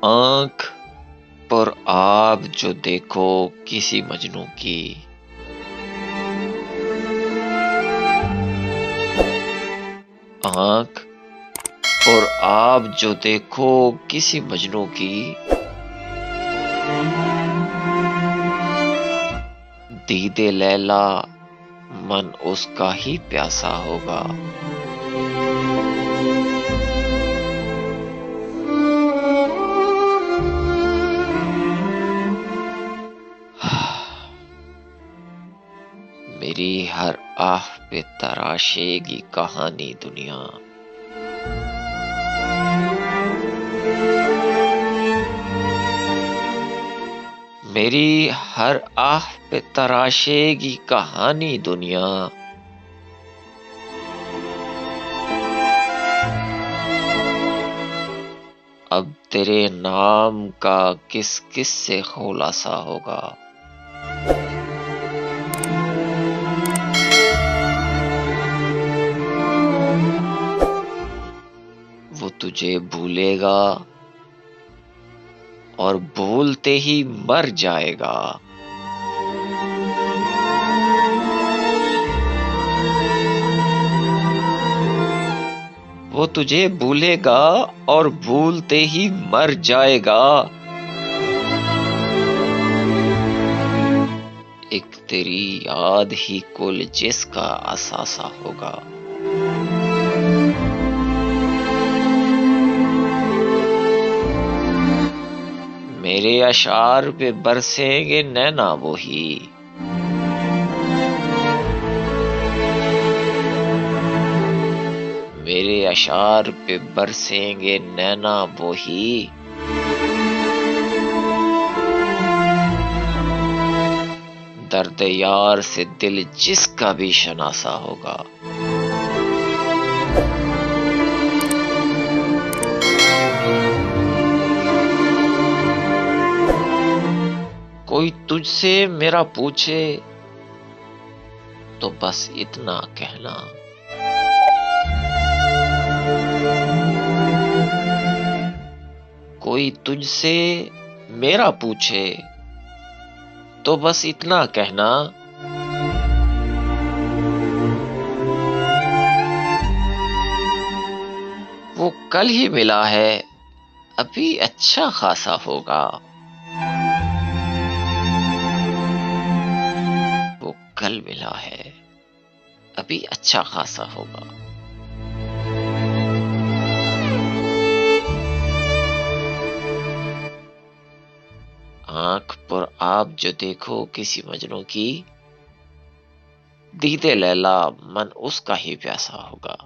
आँख पर आप जो देखो किसी मजनू की, आँख और आप जो देखो किसी मजनू की, दीदे लैला मन उसका ही प्यासा होगा। मेरी हर आह पे तराशेगी कहानी दुनिया। मेरी हर आह पे तराशेगी कहानी दुनिया। अब तेरे नाम का किस किस से खुलासा होगा। वो तुझे भूलेगा और भूलते ही मर जाएगा। वो तुझे भूलेगा और भूलते ही मर जाएगा। एक तेरी याद ही कुल जिसका असासा होगा। मेरे अशार पे बरसेंगे नैना वही। मेरे अशार पे बरसेंगे नैना वही। दर्द यार से दिल जिसका भी शनासा होगा। कोई तुझसे मेरा पूछे तो बस इतना कहना। कोई तुझसे मेरा पूछे तो बस इतना कहना। वो कल ही मिला है अभी अच्छा खासा होगा। वो कल मिला है अभी अच्छा खासा होगा। आँख पर आप जो देखो किसी मजनू की, दीदे लैला मन उसका ही प्यासा होगा।